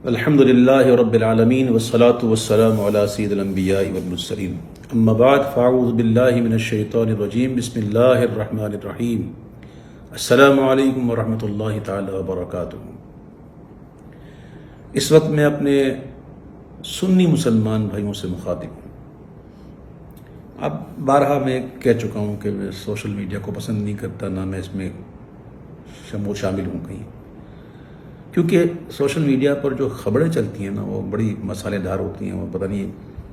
الحمد لله رب العالمين والصلاة والسلام على سيد الأنبياء والمرسلين أما بعد فأعوذ بالله من الشيطان الرجيم بسم الله الرحمن الرحيم السلام علیکم ورحمۃ اللہ تعالی وبرکاتہ۔ اس وقت میں اپنے سنی مسلمان بھائیوں سے مخاطب ہوں۔ اب بارہا میں کہہ چکا ہوں کہ میں سوشل میڈیا کو پسند نہیں کرتا، نہ میں اس میں شامل ہوں کہیں، کیونکہ سوشل میڈیا پر جو خبریں چلتی ہیں نا وہ بڑی مسالے دار ہوتی ہیں، وہ پتہ نہیں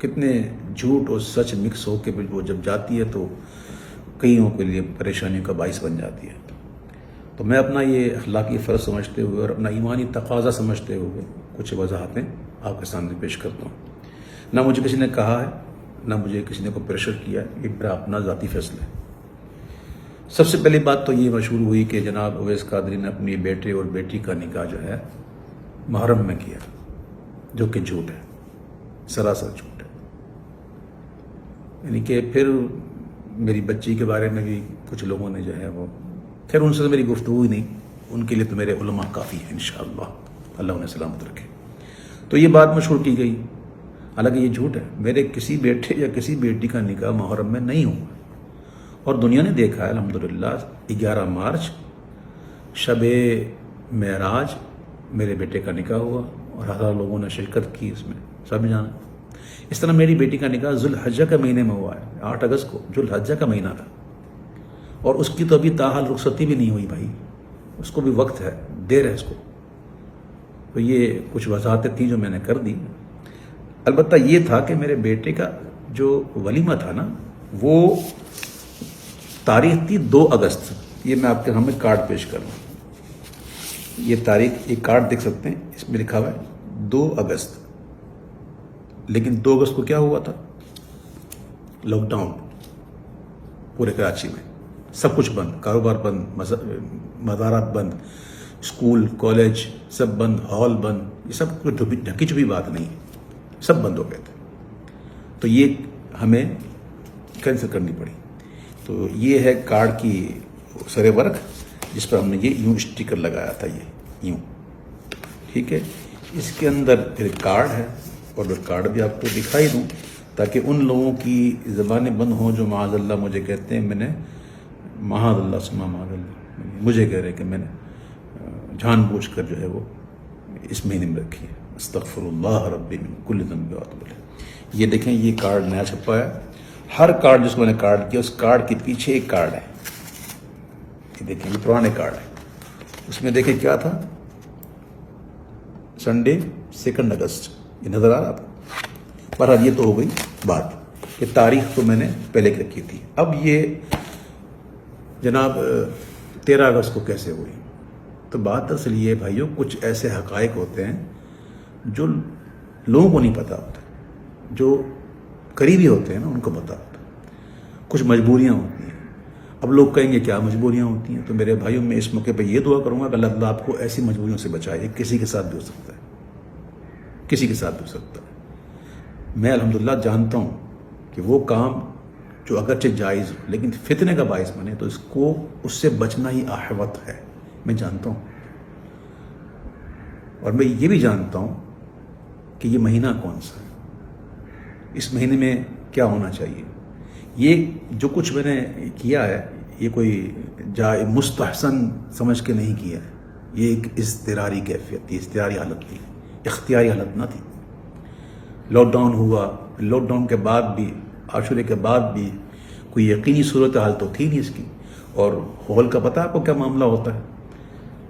کتنے جھوٹ اور سچ مکس ہو کے وہ جب جاتی ہے تو کئیوں کے لیے پریشانیوں کا باعث بن جاتی ہے۔ تو میں اپنا یہ اخلاقی فرض سمجھتے ہوئے اور اپنا ایمانی تقاضا سمجھتے ہوئے کچھ وضاحتیں آپ کے سامنے پیش کرتا ہوں۔ نہ مجھے کسی نے کہا ہے، نہ مجھے کسی نے کوئی پریشر کیا ہے، یہ میرا اپنا ذاتی فیصلہ ہے۔ سب سے پہلی بات تو یہ مشہور ہوئی کہ جناب اویس قادری نے اپنی بیٹے اور بیٹی کا نکاح جو ہے محرم میں کیا، جو کہ جھوٹ ہے، سراسر جھوٹ ہے۔ یعنی کہ پھر میری بچی کے بارے میں بھی کچھ لوگوں نے جو ہے وہ، خیر ان سے تو میری گفتگو ہی نہیں، ان کے لیے تو میرے علماء کافی ہیں انشاءاللہ، اللہ انہیں سلامت رکھے۔ تو یہ بات مشہور کی گئی، حالانکہ یہ جھوٹ ہے۔ میرے کسی بیٹے یا کسی بیٹی کا نکاح محرم میں نہیں ہوا، اور دنیا نے دیکھا ہے الحمدللہ 11 مارچ شب معراج میرے بیٹے کا نکاح ہوا اور ہزاروں لوگوں نے شرکت کی، اس میں سب جانا۔ اس طرح میری بیٹی کا نکاح ذوالحجہ کے مہینے میں ہوا ہے، 8 اگست کو، ذوالحجہ کا مہینہ تھا، اور اس کی تو ابھی تاحال رخصتی بھی نہیں ہوئی بھائی، اس کو بھی وقت ہے، دیر ہے اس کو۔ تو یہ کچھ وضاحتیں تھیں جو میں نے کر دی۔ البتہ یہ تھا کہ میرے بیٹے کا جو ولیمہ تھا نا، وہ تاریخ تھی 2 اگست۔ یہ میں آپ کے سامنے کارڈ پیش کر رہا ہوں، یہ تاریخ، یہ کارڈ دیکھ سکتے ہیں، اس میں لکھا ہوا ہے 2 اگست۔ لیکن 2 اگست کو کیا ہوا تھا؟ لاک ڈاؤن پورے کراچی میں، سب کچھ بند، کاروبار بند، مزارات بند، اسکول کالج سب بند، ہال بند، یہ سب کوئی ڈھکی چھپی بات نہیں، سب بند ہو گئے تھے۔ تو یہ ہمیں کینسل کرنی پڑی۔ تو یہ ہے کارڈ کی سر ورق، جس پر ہم نے یہ یوں اسٹیکر لگایا تھا، یہ یوں، ٹھیک ہے۔ اس کے اندر پھر کارڈ ہے، اور میں کارڈ بھی آپ کو دکھائی دوں تاکہ ان لوگوں کی زبانیں بند ہوں جو معاذ اللہ مجھے کہتے ہیں میں نے، معاذ اللہ سما معاذ اللہ، مجھے کہہ رہے کہ میں نے جان بوجھ کر جو ہے وہ اس مہینے میں رکھی ہے، استغفر اللہ ربی من کل ذنب واتوب الیہ۔ یہ دیکھیں، یہ کارڈ نیا چھپا ہے۔ ہر کارڈ جس کو میں نے کارڈ کیا، اس کارڈ کے پیچھے ایک کارڈ ہے، یہ دیکھیں، یہ پرانے کارڈ ہے۔ اس میں دیکھیں کیا تھا، سنڈے 2 اگست، یہ نظر آ رہا تھا۔ بہرحال یہ تو ہو گئی بات کہ تاریخ تو میں نے پہلے رکھی تھی۔ اب یہ جناب 13 اگست کو کیسے ہوئی؟ تو بات اصل یہ بھائیوں، کچھ ایسے حقائق ہوتے ہیں جو لوگوں کو نہیں پتہ ہوتا، جو قریبی ہوتے ہیں نا ان کو پتہ ہوتا ہے۔ کچھ مجبوریاں ہوتی ہیں۔ اب لوگ کہیں گے کیا مجبوریاں ہوتی ہیں؟ تو میرے بھائیوں، میں اس موقع پہ یہ دعا کروں گا کہ اللہ تعالیٰ آپ کو ایسی مجبوریوں سے بچائے، کسی کے ساتھ بھی ہو سکتا ہے، کسی کے ساتھ بھی ہو سکتا ہے۔ میں الحمدللہ جانتا ہوں کہ وہ کام جو اگرچہ جائز ہو لیکن فتنے کا باعث بنے تو اس سے بچنا ہی احوط ہے، میں جانتا ہوں۔ اور میں یہ بھی جانتا ہوں کہ یہ مہینہ کون سا ہے، اس مہینے میں کیا ہونا چاہیے۔ یہ جو کچھ میں نے کیا ہے، یہ کوئی مستحسن سمجھ کے نہیں کیا ہے، یہ ایک اضطراری کیفیت تھی، اضطراری حالت تھی، اختیاری حالت نہ تھی۔ لاک ڈاؤن ہوا، لاک ڈاؤن کے بعد بھی، عاشورے کے بعد بھی کوئی یقینی صورتحال تو تھی نہیں اس کی۔ اور ہال کا پتہ آپ کو کیا معاملہ ہوتا ہے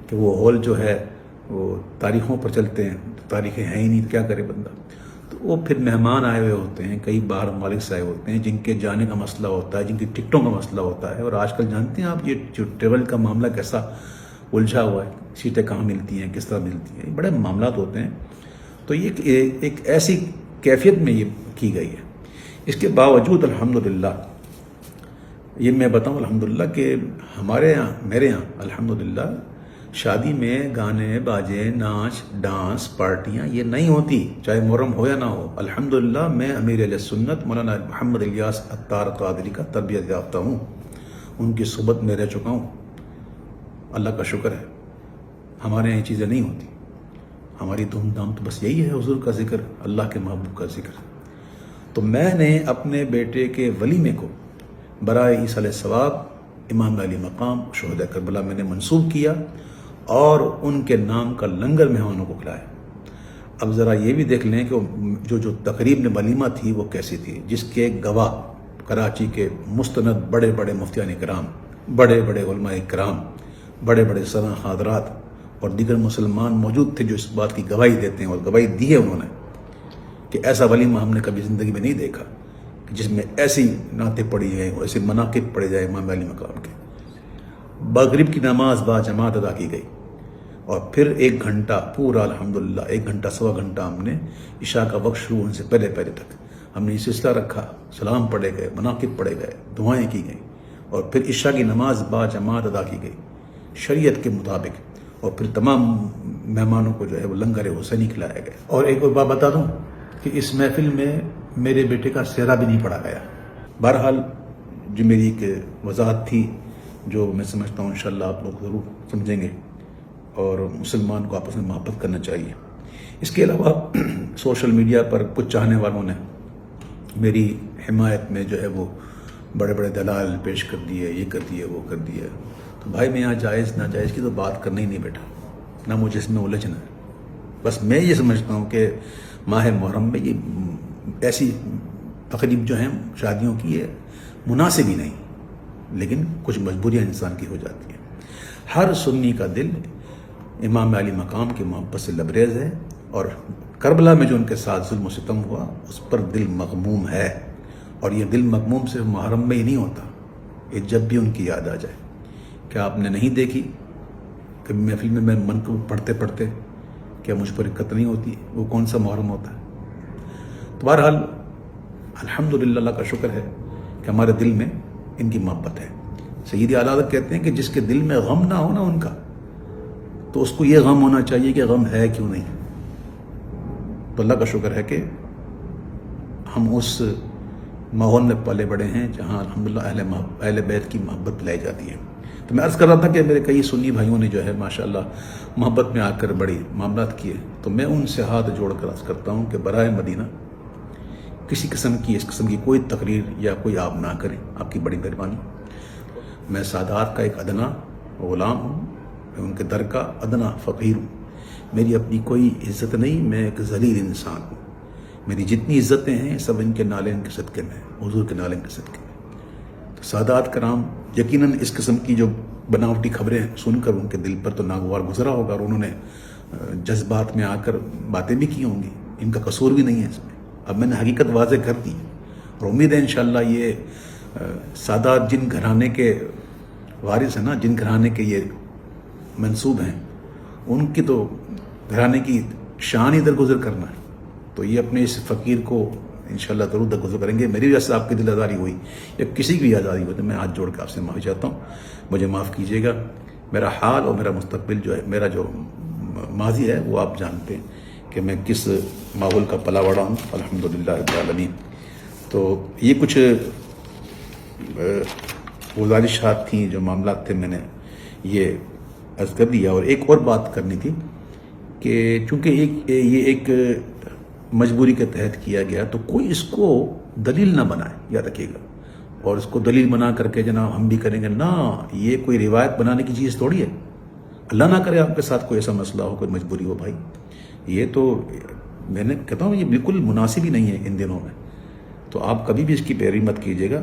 کہ وہ ہال جو ہے وہ تاریخوں پر چلتے ہیں، تاریخیں ہیں ہی نہیں، تو کیا کرے بندہ۔ تو وہ پھر مہمان آئے ہوئے ہوتے ہیں، کئی باہر ممالک سے آئے ہوتے ہیں، جن کے جانے کا مسئلہ ہوتا ہے، جن کی ٹکٹوں کا مسئلہ ہوتا ہے۔ اور آج کل جانتے ہیں آپ، یہ جو ٹریول کا معاملہ کیسا الجھا ہوا ہے، سیٹیں کہاں ملتی ہیں، کس طرح ملتی ہیں، بڑے معاملات ہوتے ہیں۔ تو یہ ایک ایسی کیفیت میں یہ کی گئی ہے۔ اس کے باوجود الحمدللہ، یہ میں بتاؤں الحمدللہ کہ ہمارے یہاں، میرے یہاں الحمدللہ شادی میں گانے باجے، ناچ ڈانس پارٹیاں یہ نہیں ہوتی، چاہے محرم ہو یا نہ ہو۔ الحمدللہ میں امیر اہل سنت مولانا محمد الیاس عطار قادری کا تربیت یافتہ ہوں، ان کی صحبت میں رہ چکا ہوں، اللہ کا شکر ہے۔ ہمارے یہاں یہ چیزیں نہیں ہوتی۔ ہماری دھوم دھام تو بس یہی ہے حضور کا ذکر، اللہ کے محبوب کا ذکر۔ تو میں نے اپنے بیٹے کے ولیمے کو برائے ایصال ثواب امام علی مقام شہداء کربلا میں نے منسوب کیا اور ان کے نام کا لنگر مہمانوں کو کھلایا۔ اب ذرا یہ بھی دیکھ لیں کہ جو تقریب میں ولیمہ تھی وہ کیسی تھی، جس کے گواہ کراچی کے مستند بڑے بڑے مفتیان کرام، بڑے بڑے علماء کرام، بڑے بڑے سرا حضرات اور دیگر مسلمان موجود تھے جو اس بات کی گواہی دیتے ہیں، اور گواہی دی ہے انہوں نے کہ ایسا ولیمہ ہم نے کبھی زندگی میں نہیں دیکھا کہ جس میں ایسی نعتیں پڑھی جائیں اور ایسے مناقب پڑھے جائیں امام علی مقام کے۔ مغرب کی نماز با جماعت ادا کی گئی اور پھر 1 گھنٹہ پورا الحمدللہ 1 گھنٹہ سوا گھنٹہ ہم نے عشاء کا وقت شروع ہونے سے پہلے تک ہم نے یہ سلسلہ رکھا، سلام پڑھے گئے، مناقب پڑھے گئے، دعائیں کی گئیں اور پھر عشاء کی نماز با جماعت ادا کی گئی شریعت کے مطابق، اور پھر تمام مہمانوں کو جو ہے وہ لنگر حسینی کھلایا گیا۔ اور ایک اور بات بتا دوں کہ اس محفل میں میرے بیٹے کا سہرا بھی نہیں پڑھا گیا۔ بہرحال جو میری ایک وضاحت تھی جو میں سمجھتا ہوں انشاءاللہ آپ لوگ ضرور سمجھیں گے، اور مسلمان کو آپس میں محبت کرنا چاہیے۔ اس کے علاوہ سوشل میڈیا پر کچھ چاہنے والوں نے میری حمایت میں جو ہے وہ بڑے بڑے دلائل پیش کر دیے، یہ کر دیے، وہ کر دیے۔ تو بھائی میں یہاں جائز ناجائز کی تو بات کرنا ہی نہیں بیٹھا، نہ مجھے اس میں الجھنا ہے۔ بس میں یہ سمجھتا ہوں کہ ماہ محرم میں یہ ایسی تقریب جو ہیں شادیوں کی یہ مناسب ہی نہیں، لیکن کچھ مجبوریاں انسان کی ہو جاتی ہیں۔ ہر سنی کا دل امام علی مقام کی محبت سے لبریز ہے، اور کربلا میں جو ان کے ساتھ ظلم و ستم ہوا اس پر دل مغموم ہے، اور یہ دل مغموم صرف محرم میں ہی نہیں ہوتا، یہ جب بھی ان کی یاد آ جائے۔ کیا آپ نے نہیں دیکھی کبھی محفل میں میں منقب پڑھتے پڑھتے کیا مجھ پر دقت نہیں ہوتی؟ وہ کون سا محرم ہوتا ہے؟ تو بہرحال الحمدللہ اللہ کا شکر ہے کہ ہمارے دل میں ان کی محبت ہے۔ سید اعلیٰ حضرت کہتے ہیں کہ جس کے دل میں غم نہ ہو نا ان کا، تو اس کو یہ غم ہونا چاہیے کہ غم ہے کیوں نہیں۔ تو اللہ کا شکر ہے کہ ہم اس ماحول میں پلے بڑے ہیں جہاں الحمدللہ اہل بیت کی محبت لائی جاتی ہے۔ تو میں عرض کر رہا تھا کہ میرے کئی سنی بھائیوں نے جو ہے ماشاءاللہ محبت میں آ کر بڑی معاملات کیے، تو میں ان سے ہاتھ جوڑ کر عرض کرتا ہوں کہ برائے مدینہ کسی قسم کی اس قسم کی کوئی تقریر یا کوئی آپ نہ کریں، آپ کی بڑی مہربانی۔ میں سادات کا ایک ادنا غلام ہوں، میں ان کے در کا ادنا فقیر ہوں، میری اپنی کوئی عزت نہیں، میں ایک ذلیل انسان ہوں، میری جتنی عزتیں ہیں سب ان کے نالین کے صدقے میں، حضور کے نالین کے صدقے میں۔ تو سادات کرام یقیناً اس قسم کی جو بناوٹی خبریں سن کر ان کے دل پر تو ناگوار گزرا ہوگا، اور انہوں نے جذبات میں آ کر باتیں بھی کی ہوں گی، ان کا قصور بھی نہیں ہے اس میں۔ اب میں نے حقیقت واضح کر دی، اور امید ہے انشاءاللہ یہ سادات جن گھرانے کے وارث ہیں نا، جن گھرانے کے یہ منسوب ہیں، ان کی تو گھرانے کی شان ہی درگزر کرنا ہے، تو یہ اپنے اس فقیر کو انشاءاللہ ضرور درگزر کریں گے۔ میری وجہ سے آپ کی دل آزاری ہوئی یا کسی کی بھی آزاری ہوئی تو میں ہاتھ جوڑ کے آپ سے معافی چاہتا ہوں، مجھے معاف کیجیے گا۔ میرا حال اور میرا مستقبل جو ہے، میرا جو ماضی ہے وہ آپ جانتے ہیں کہ میں کس ماحول کا پلا بڑا ہوں، الحمدللہ رب العالمین۔ تو یہ کچھ گزارشات تھیں، جو معاملات تھے، میں نے یہ عرض کر دیا۔ اور ایک اور بات کرنی تھی کہ چونکہ یہ ایک مجبوری کے تحت کیا گیا، تو کوئی اس کو دلیل نہ بنائے، یاد رکھیے گا، اور اس کو دلیل بنا کر کے جناب ہم بھی کریں گے، نہ، یہ کوئی روایت بنانے کی چیز تھوڑی ہے۔ اللہ نہ کرے آپ کے ساتھ کوئی ایسا مسئلہ ہو، کوئی مجبوری ہو، بھائی یہ تو میں نے کہتا ہوں یہ بالکل مناسب ہی نہیں ہے ان دنوں میں، تو آپ کبھی بھی اس کی پیروی مت کیجیے گا۔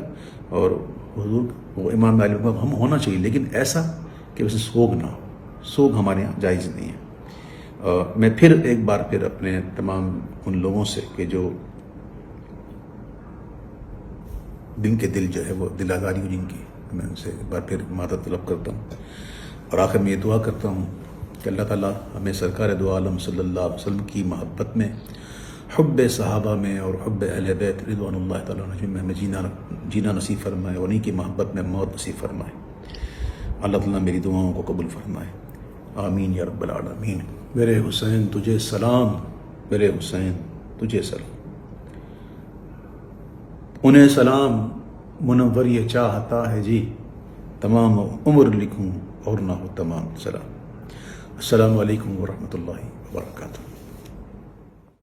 اور حضور وہ امام علی ہم ہونا چاہیے، لیکن ایسا کہ اسے سوگ نہ ہو، سوگ ہمارے یہاں جائز نہیں ہے۔ میں پھر ایک بار پھر اپنے تمام ان لوگوں سے کہ جو دن کے دل جو ہے وہ دل آزاری ہو جن کی، میں ان سے ایک بار پھر معذرت طلب کرتا ہوں، اور آخر میں یہ دعا کرتا ہوں کہ اللہ تعالیٰ ہمیں سرکار دو عالم صلی اللہ علیہ وسلم کی محبت میں، حب صحابہ میں اور حب اہل بیت رضوان اللہ تعالیٰ علیہم میں ہمیں جینا نصیب فرمائے، اور انہیں کی محبت میں موت نصیب فرمائے۔ اللہ تعالیٰ میری دعاؤں کو قبول فرمائے، آمین یا رب العالمین۔ میرے حسین تجھے سلام، میرے حسین تجھے سلام، انہیں سلام منور یہ چاہتا ہے جی، تمام عمر لکھوں اور نہ ہو تمام سلام۔ السلام علیکم ورحمۃ اللہ وبرکاتہ۔